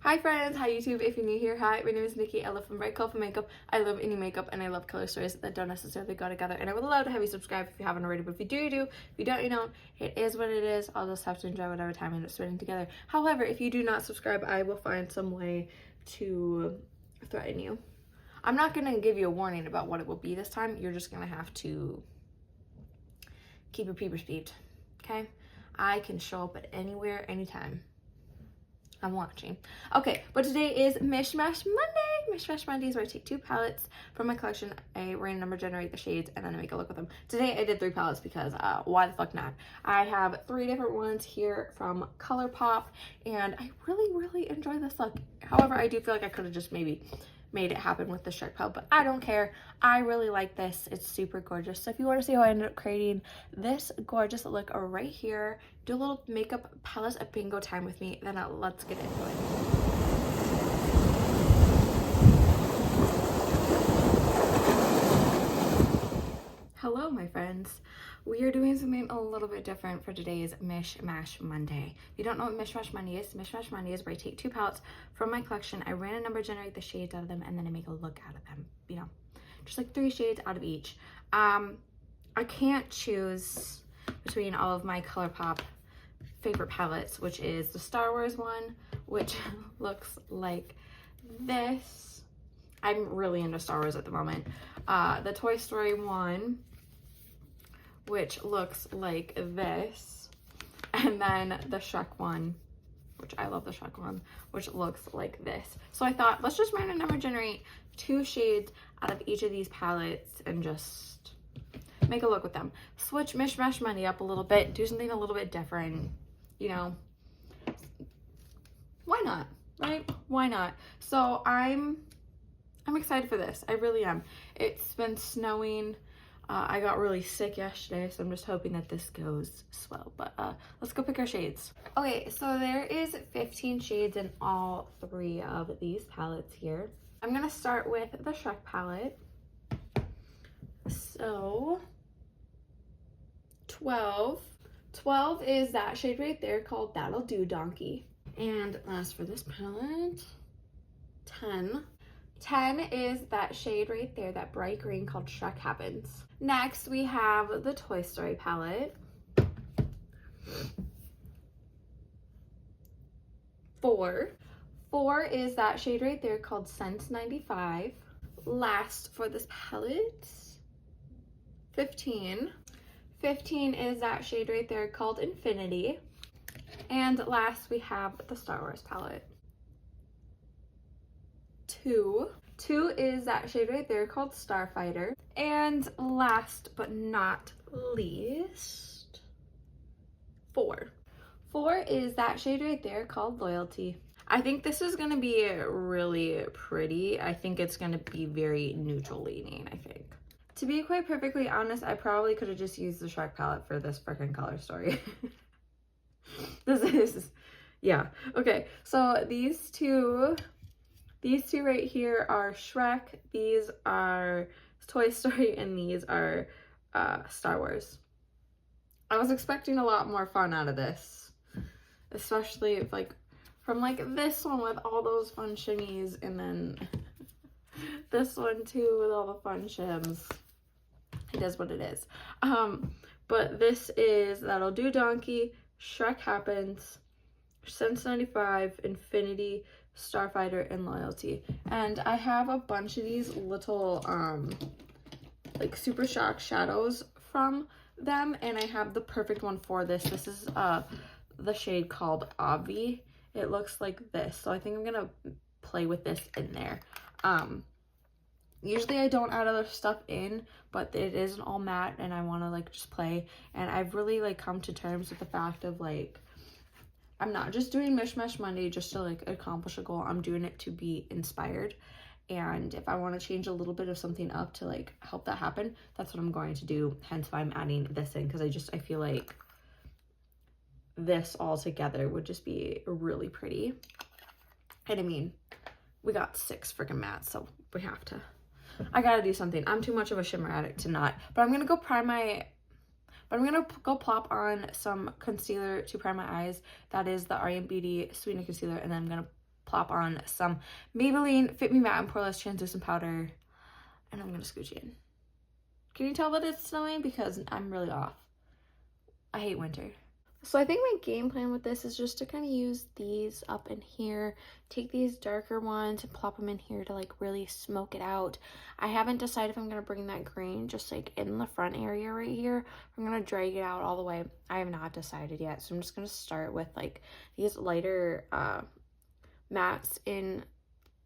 Hi friends, hi YouTube. If you're new here, hi, my name is Nikki. I love bright colorful makeup. I love indie makeup and I love color stories that don't necessarily go together. And I would love to have you subscribe if you haven't already, but if you do, you do. If you don't, you don't. It is what it is. I'll just have to enjoy whatever time I end up spending together. However, if you do not subscribe, I will find some way to threaten you. I'm not going to give you a warning about what it will be this time. You're just going to have to keep your peepers peeped, okay? I can show up at anywhere, anytime. I'm watching. Okay, but today is Mish Mash Monday. Mish Mash Monday is where I take 2 palettes from my collection, I random number generate the shades, and then I make a look with them. Today I did 3 palettes because why the fuck not? I have 3 different ones here from Colourpop, and I really enjoy this look. However, I do feel like I could have just maybe made it happen with the Shrek palette, but I don't care. I really like this. It's super gorgeous. So if you want to see how I ended up creating this gorgeous look right here, do a little makeup palette at bingo time with me, then let's get into it. Hello, my friends. We are doing something a little bit different for today's Mish Mash Monday. If you don't know what Mish Mash Monday is where I take 2 palettes from my collection, I random number generate the shades out of them, and then I make a look out of them. You know, just like 3 shades out of each. I can't choose between all of my Colourpop favorite palettes, which is the Star Wars one, which looks like this. I'm really into Star Wars at the moment. The Toy Story one, which looks like this, and then the Shrek one, which I love the Shrek one, which looks like this. So I thought, let's just random number generate 2 shades out of each of these palettes and just make a look with them. Switch Mish Mash Monday up a little bit, do something a little bit different, you know. Why not, right? Why not? So I'm excited for this. I really am. It's been snowing. I got really sick yesterday, so I'm just hoping that this goes swell. But let's go pick our shades. Okay, so there is 15 shades in all 3 of these palettes here. I'm gonna start with the Shrek palette. So 12 is that shade right there called That'll Do Donkey. And last for this palette, 10 is that shade right there, that bright green called Shrek Happens. Next, we have the Toy Story palette. 4 is that shade right there called Sense 95. Last for this palette, 15 is that shade right there called Infinity. And last, we have the Star Wars palette. 2 is that shade right there called Starfighter. And last but not least, 4 is that shade right there called Loyalty. I think this is going to be really pretty. I think it's going to be very neutral leaning, I think. To be quite perfectly honest, I probably could have just used the Shrek palette for this freaking color story. This is, yeah. Okay, so these two right here are Shrek, these are Toy Story, and these are Star Wars. I was expecting a lot more fun out of this, especially if, like, from like this one with all those fun shimmies, and then this one too with all the fun shims. It is what it is. But this is That'll Do Donkey, Shrek Happens, Sense 95, Infinity, Starfighter, and Loyalty. And I have a bunch of these little like Super Shock shadows from them, and I have the perfect one for this. This is the shade called Obvi. It looks like this, so I think I'm gonna play with this in there. Usually I don't add other stuff in, but it isn't all matte and I want to like just play. And I've really like come to terms with the fact of like, I'm not just doing Mish Mash Monday just to like accomplish a goal. I'm doing it to be inspired. And if I want to change a little bit of something up to like help that happen, that's what I'm going to do. Hence why I'm adding this in, because I feel like this all together would just be really pretty. And I mean, we got 6 freaking mattes, so we have to. I gotta do something. I'm too much of a shimmer addict to not. But I'm gonna go plop on some concealer to prime my eyes. That is the Beauty Sweetener Concealer, and then I'm gonna plop on some Maybelline Fit Me Matte and Poreless Translucent Powder, and I'm gonna scooch in. Can you tell that it's snowing? Because I'm really off. I hate winter. So I think my game plan with this is just to kind of use these up in here, take these darker ones and plop them in here to like really smoke it out. I haven't decided if I'm going to bring that green just like in the front area right here. I'm going to drag it out all the way. I have not decided yet. So I'm just going to start with like these lighter mattes in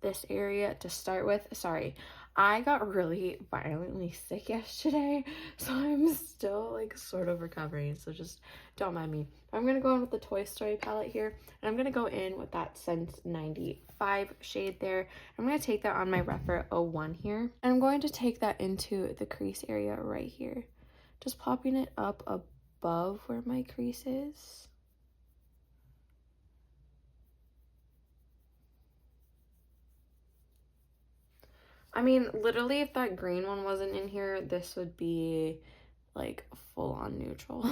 this area to start with. Sorry, I got really violently sick yesterday, so I'm still like sort of recovering, so just don't mind me. I'm gonna go in with the Toy Story palette here, and I'm gonna go in with that Sense 95 shade there. I'm gonna take that on my Rephr 01 here, and I'm going to take that into the crease area right here, just popping it up above where my crease is. I mean, literally, if that green one wasn't in here, this would be like full-on neutral.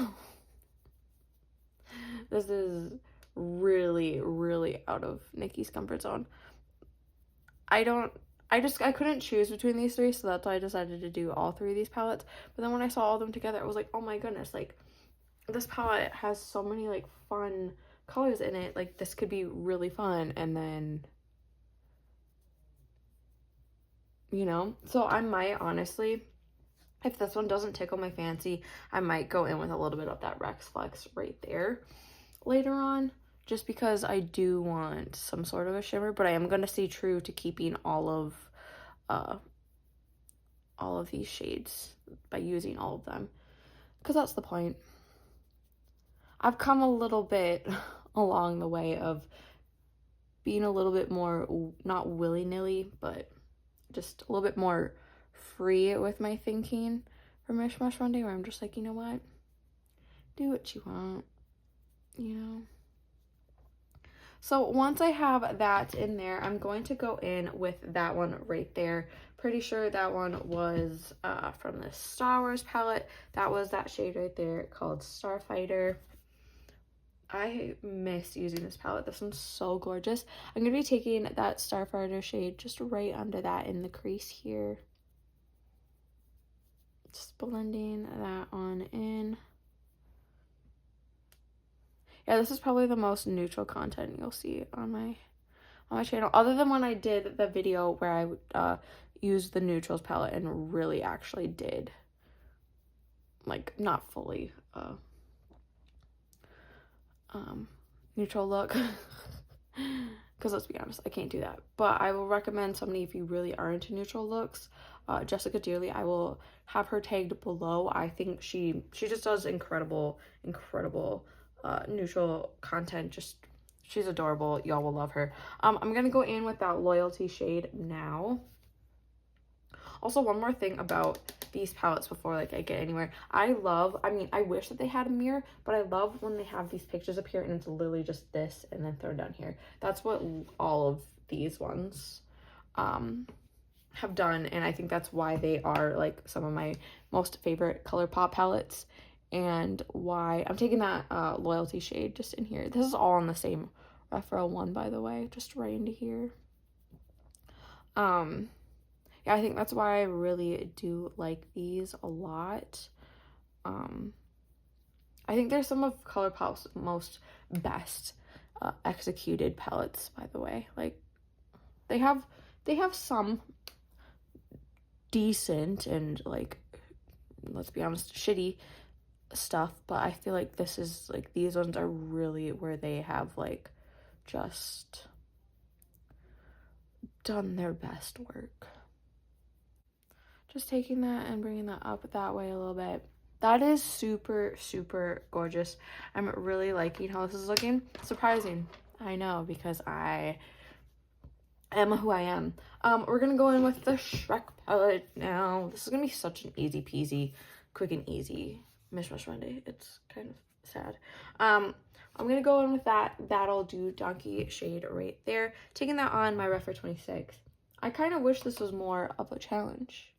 This is really, really out of Nikki's comfort zone. I couldn't choose between these three, so that's why I decided to do all three of these palettes. But then when I saw all of them together, I was like, oh my goodness, like, this palette has so many, like, fun colors in it. Like, this could be really fun, and then, you know? So I might, honestly, if this one doesn't tickle my fancy, I might go in with a little bit of that Rex Flex right there later on, just because I do want some sort of a shimmer, but I am going to stay true to keeping all of these shades by using all of them, because that's the point. I've come a little bit along the way of being a little bit more, not willy-nilly, but just a little bit more free with my thinking for Mish Mush Monday, where I'm just like, you know what, do what you want, you know. So once I have that in there, I'm going to go in with that one right there. Pretty sure that one was from the Star Wars palette. That was that shade right there called Starfighter. I miss using this palette. This one's so gorgeous. I'm going to be taking that Starfighter shade just right under that in the crease here. Just blending that on in. Yeah, this is probably the most neutral content you'll see on my channel, other than when I did the video where I used the neutrals palette and really actually did, like, not fully neutral look. Because let's be honest, I can't do that. But I will recommend somebody, if you really are into neutral looks, Jessica Dearly. I will have her tagged below. I think she just does incredible neutral content. Just, she's adorable. Y'all will love her. I'm gonna go in with that Loyalty shade now. Also, one more thing about these palettes before like I get anywhere. I wish that they had a mirror, but I love when they have these pictures up here and it's literally just this and then thrown down here. That's what all of these ones have done, and I think that's why they are like some of my most favorite Colourpop palettes, and why I'm taking that Loyalty shade just in here. This is all on the same Rephr 01, by the way, just right into here. Yeah, I think that's why I really do like these a lot. I think they're some of Colourpop's most best executed palettes, by the way. Like, they have some decent and, like, let's be honest, shitty stuff, but I feel like this is, like, these ones are really where they have, like, just done their best work. Just taking that and bringing that up that way a little bit. That is super, super gorgeous. I'm really liking how this is looking. Surprising, I know, because I am who I am. We're gonna go in with the Shrek palette now. This is gonna be such an easy peasy, quick and easy Mish Mush Monday. It's kind of sad. I'm gonna go in with that That'll Do Donkey shade right there. Taking that on my Rephr 26. I kind of wish this was more of a challenge.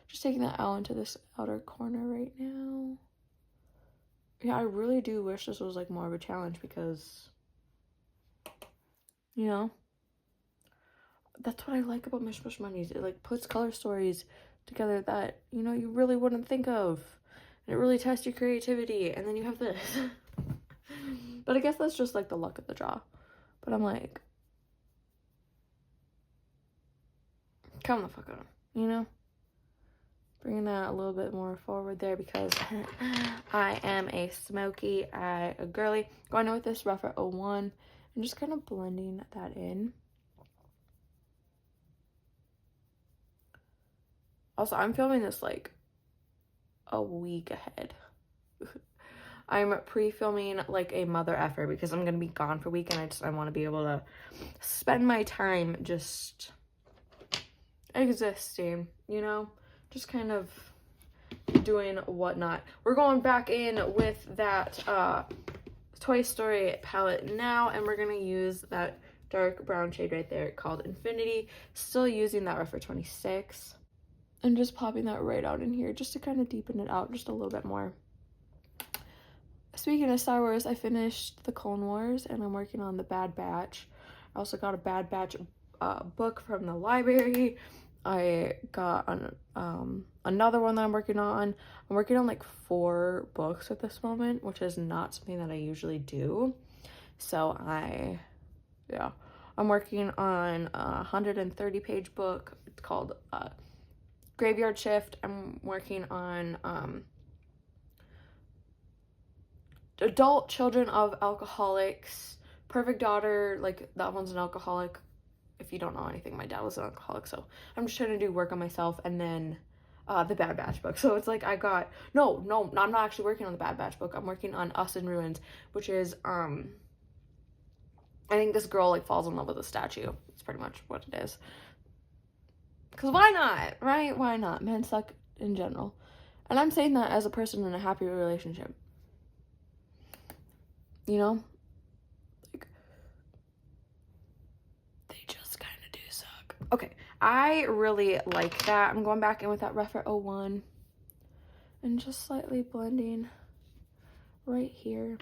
Just taking that out into this outer corner right now. Yeah, I really do wish this was like more of a challenge because, you know, that's what I like about Mish Mish Mondays. It like puts color stories together that, you know, you really wouldn't think of. And it really tests your creativity. And then you have this. But I guess that's just like the luck of the draw. But I'm like, come the fuck on, you know? Bringing that a little bit more forward there because I am a smoky eye girly. Going in with this rough at 01 and just kind of blending that in. Also, I'm filming this like a week ahead. I'm pre-filming like a mother effer because I'm going to be gone for a week and I want to be able to spend my time just existing, you know? Just kind of doing whatnot. We're going back in with that Toy Story palette now, and we're going to use that dark brown shade right there called Infinity. Still using that Rougher 26. And just popping that right out in here just to kind of deepen it out just a little bit more. Speaking of Star Wars, I finished the Clone Wars, and I'm working on the Bad Batch. I also got a Bad Batch book from the library. I got another one that I'm working on. I'm working on like 4 books at this moment, which is not something that I usually do. So I'm working on a 130-page book. It's called Graveyard Shift. I'm working on Adult Children of Alcoholics. Perfect Daughter, like that one's an alcoholic. If you don't know anything, my dad was an alcoholic, so I'm just trying to do work on myself. And then the Bad Batch book. So it's like I got no, I'm not actually working on the Bad Batch book. I'm working on Us in Ruins, which is I think this girl like falls in love with a statue. It's pretty much what it is. Because why not, right? Why not? Men suck in general. And I'm saying that as a person in a happy relationship. You know? Like, they just kind of do suck. Okay, I really like that. I'm going back in with that Rougher 01 and just slightly blending right here.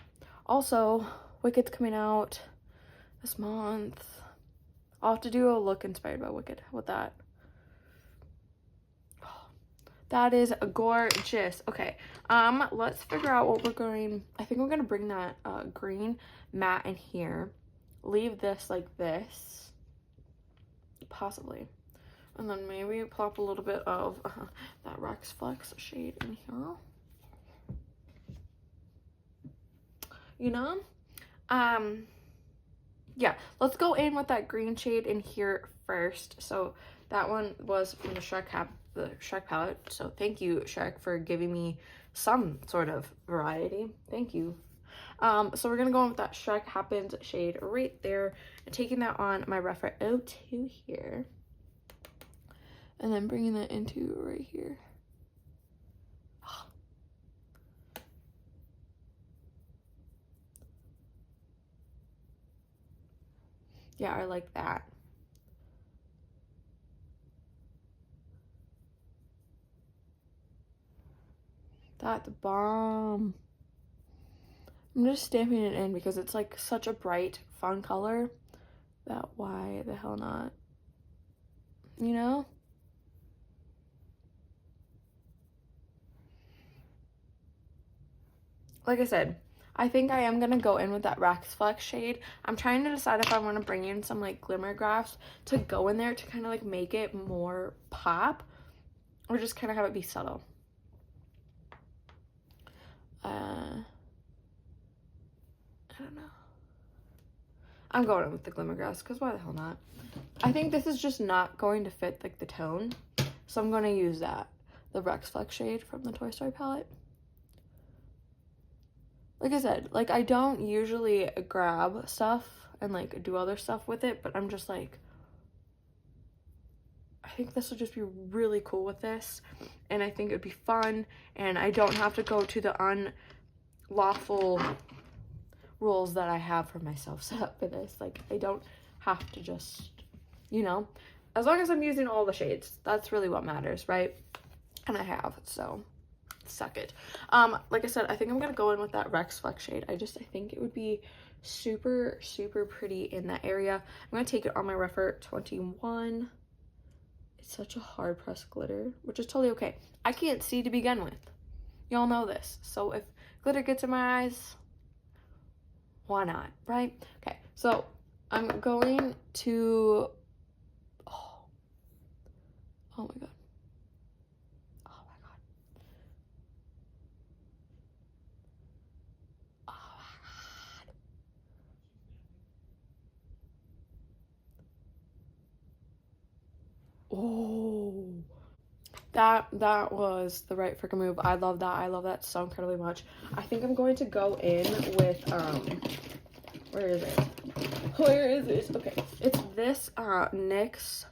Also, Wicked's coming out this month. I'll have to do a look inspired by Wicked with that. That is gorgeous. Okay, let's figure out what we're going. I think we're gonna bring that green matte in here. Leave this like this, possibly, and then maybe plop a little bit of that Rex Flex shade in here. You know, yeah. Let's go in with that green shade in here first. So that one was from the Shrek palette. So thank you, Shrek, for giving me some sort of variety. Thank you. So we're gonna go in with that Shrek Happens shade right there and taking that on my Rougher 02 here. And then bringing that into right here. Yeah, I like that. That's bomb. I'm just stamping it in because it's like such a bright, fun color that why the hell not? You know? Like I said, I think I am going to go in with that Rex Flex shade. I'm trying to decide if I want to bring in some like glimmer graphs to go in there to kind of like make it more pop or just kind of have it be subtle. I don't know. I'm going in with the glimmer graphs because why the hell not? I think this is just not going to fit like the tone. So I'm going to use that. The Rex Flex shade from the Toy Story palette. Like I said, like I don't usually grab stuff and like do other stuff with it, but I'm just like, I think this will just be really cool with this, and I think it would be fun, and I don't have to go to the unlawful rules that I have for myself set up for this. Like I don't have to just, you know, as long as I'm using all the shades, that's really what matters, right? And I have, so suck it. Like I said, I think I'm gonna go in with that Rex Flex shade. I think it would be super, super pretty in that area. I'm going to take it on my Rephr 21. It's such a hard pressed glitter, which is totally okay. I can't see to begin with. Y'all know this. So if glitter gets in my eyes, why not, right? Okay, so I'm going to, oh my God. Oh my God. Oh my God. Oh, that was the right freaking move. I love that. I love that so incredibly much. I think I'm going to go in with where is it? Where is this? Okay, it's this NYX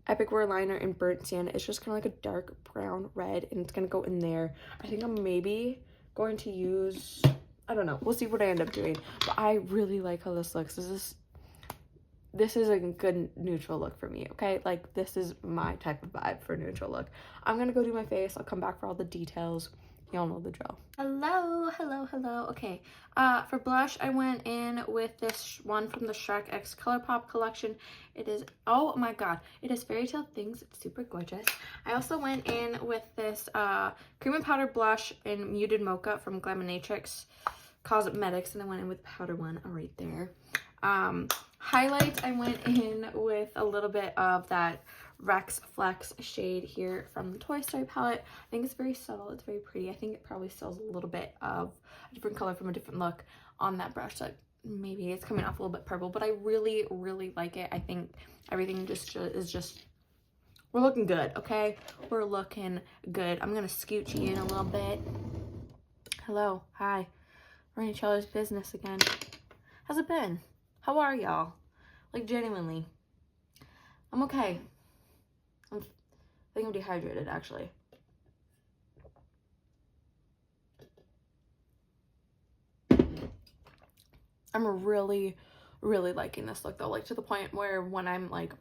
Epic Wear Liner in Burnt Sienna. It's just kind of like a dark brown red, and it's gonna go in there. I think I'm maybe going to use, I don't know, we'll see what I end up doing, but I really like how this looks. This is a good neutral look for me, okay? Like, this is my type of vibe for neutral look. I'm gonna go do my face. I'll come back for all the details. Y'all know the drill. Hello, hello, hello. Okay, for blush, I went in with this one from the Shrek X Colourpop collection. It is, oh my God, it is Fairy Tale Things. It's super gorgeous. I also went in with this cream and powder blush in Muted Mocha from Glaminatrix Cosmetics, and I went in with powder one right there. Highlights, I went in with a little bit of that Rex Flex shade here from the Toy Story palette. I think it's very subtle. It's very pretty. I think it probably still has a little bit of a different color from a different look on that brush. So maybe it's coming off a little bit purple, but I really, really like it. I think everything is just, we're looking good, okay? We're looking good. I'm going to scooch you in a little bit. Hello. Hi. We're in each other's business again. How's it been? How are y'all? Like, genuinely. I'm okay. I think I'm dehydrated, actually. I'm really, really liking this look, though. Like, to the point where when I'm, like,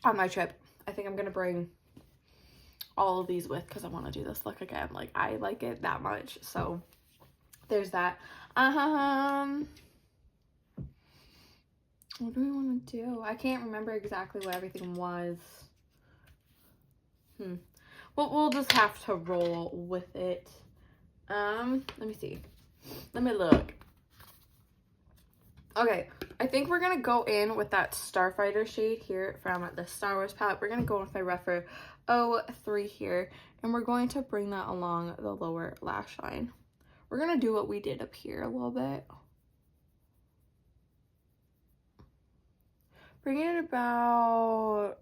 on my trip, I think I'm going to bring all of these with because I want to do this look again. Like, I like it that much. So, there's that. What do we want to do? I can't remember exactly what everything was. Well, we'll just have to roll with it. Let me see. Let me look. Okay, I think we're gonna go in with that Starfighter shade here from the Star Wars palette. We're gonna go in with my Rephr 03 here, and we're going to bring that along the lower lash line. We're gonna do what we did up here a little bit. Bring it about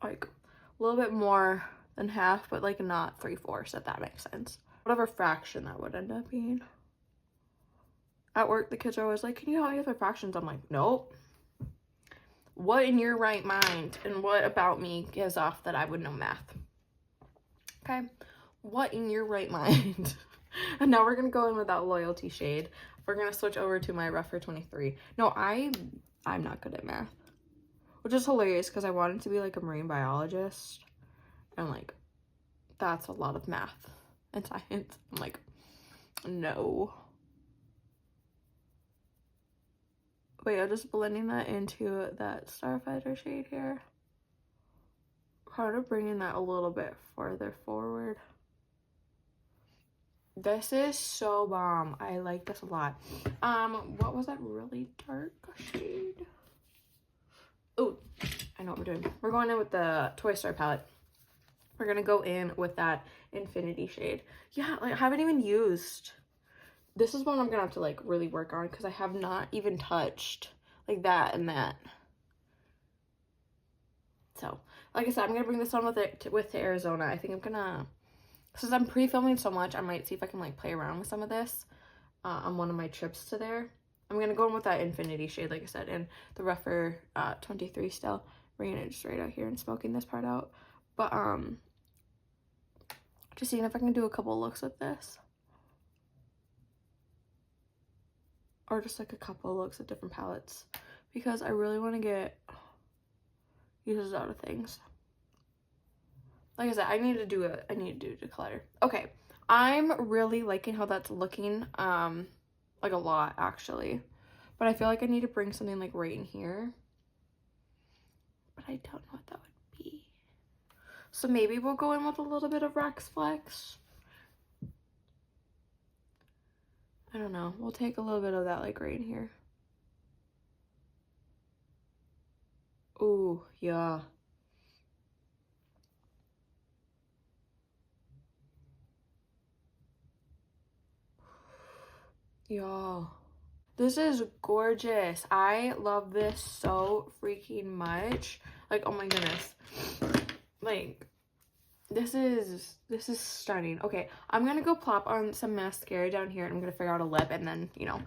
like a little bit more than half, but like not 3/4, if that makes sense. Whatever fraction that would end up being. At work, the kids are always like, can you help me with my fractions? I'm like, nope. What in your right mind and what about me gives off that I would know math? Okay, what in your right mind? And now we're gonna go in with that Loyalty shade. We're gonna switch over to my Rephr 23. No, I'm not good at math, which is hilarious because I wanted to be like a marine biologist, and like that's a lot of math and science. I'm like, no. But yeah, just blending that into that Starfighter shade here. Kind of bringing that a little bit farther forward. This is so bomb. I like this a lot. What was that really dark shade? Oh, I know what we're doing. We're going in with the Toy Story palette. We're gonna go in with that Infinity shade. Yeah, like I haven't even used. This is one I'm gonna have to like really work on because I have not even touched like that and that. So, like I said, I'm gonna bring this on with Arizona. I think I'm gonna, since I'm pre-filming so much, I might see if I can like play around with some of this on one of my trips to there. I'm gonna go in with that Infinity shade, like I said, in the Rephr 23 still. Bringing it just right out here and smoking this part out. But just seeing if I can do a couple looks with this. Or just like a couple of looks at different palettes, because I really want to get uses out of things. Like I said, I need to do declutter. Okay, I'm really liking how that's looking. like a lot actually. But I feel like I need to bring something like right in here. But I don't know what that would be. So maybe we'll go in with a little bit of Rex Flex. I don't know. We'll take a little bit of that like right in here. Ooh, yeah. Y'all. This is gorgeous. I love this so freaking much. Like, oh my goodness. Like, this is stunning. Okay, I'm gonna go plop on some mascara down here and I'm gonna figure out a lip and then, you know,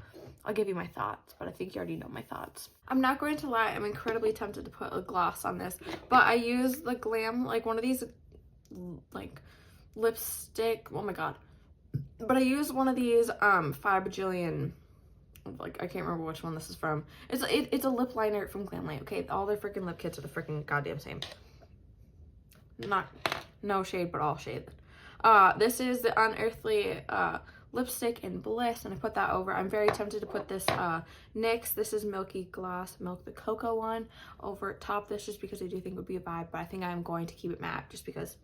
I'll give you my thoughts, but I think you already know my thoughts. I'm not going to lie, I'm incredibly tempted to put a gloss on this, but I use the Glam, like one of these, like, lipstick, oh my god. But I use one of these, 5 bajillion, like, I can't remember which one this is from. It's a lip liner from Glamlight, okay? All their freaking lip kits are the freaking goddamn same. No shade, but all shade. This is the Unearthly lipstick in Bliss, and I put that over. I'm very tempted to put this NYX. This is Milky Gloss Milk the Cocoa one over top this, just because I do think it would be a vibe, but I think I'm going to keep it matte just because,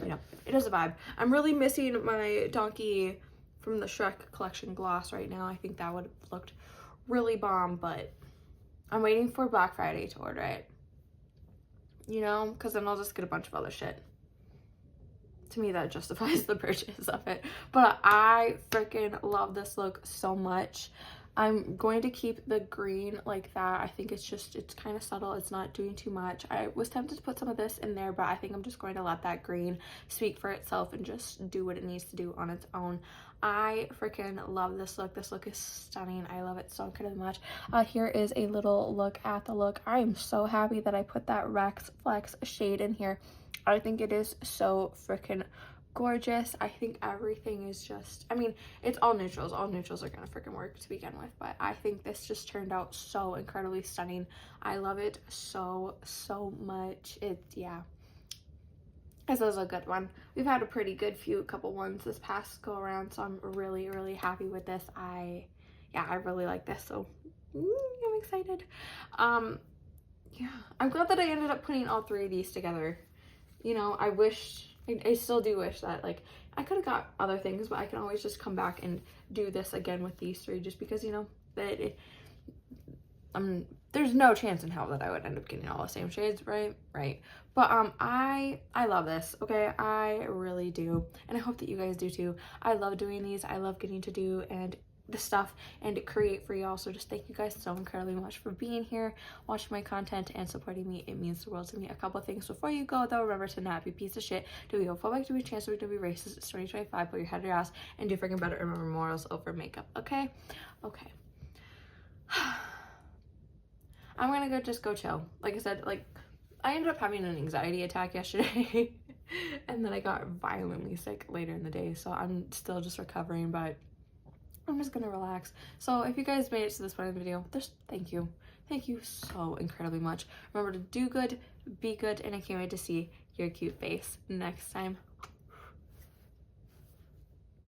you know, it is a vibe. I'm really missing my Donkey from the Shrek collection gloss right now. I think that would have looked really bomb, but I'm waiting for Black Friday to order it. You know, because then I'll just get a bunch of other shit. To me, that justifies the purchase of it. But I freaking love this look so much. I'm going to keep the green like that. I think it's kind of subtle. It's not doing too much. I was tempted to put some of this in there, but I think I'm just going to let that green speak for itself and just do what it needs to do on its own. I freaking love this look. This look is stunning. I love it so incredibly much. Here is a little look at the look. I am so happy that I put that Rex Flex shade in here. I think it is so freaking gorgeous. I think everything is just, I mean, it's all neutrals. All neutrals are gonna freaking work to begin with, but I think this just turned out so incredibly stunning. I love it so much. Yeah. This is a good one. We've had a pretty good couple ones this past go around, so I'm really happy with this. I really like this, so I'm excited. Yeah, I'm glad that I ended up putting all 3 of these together. You know, I still do wish that, like, I could have got other things, but I can always just come back and do this again with these 3, just because, you know, that there's no chance in hell that I would end up getting all the same shades, right? But I love this, okay? I really do, and I hope that you guys do too. I love doing these. I love getting to do and the stuff and create for y'all. So just thank you guys so incredibly much for being here, watching my content, and supporting me. It means the world to me. A couple of things before you go, though. Remember to not be a piece of shit. Do be homophobic, do be transphobic, do be racist. It's 2025. Put your head in your ass and do freaking better. Remember, morals over makeup. Okay. I'm gonna just go chill. Like I said, like, I ended up having an anxiety attack yesterday and then I got violently sick later in the day, so I'm still just recovering, but I'm just gonna relax. So if you guys made it to this point of the video, just thank you so incredibly much. Remember to do good, be good, and I can't wait to see your cute face next time.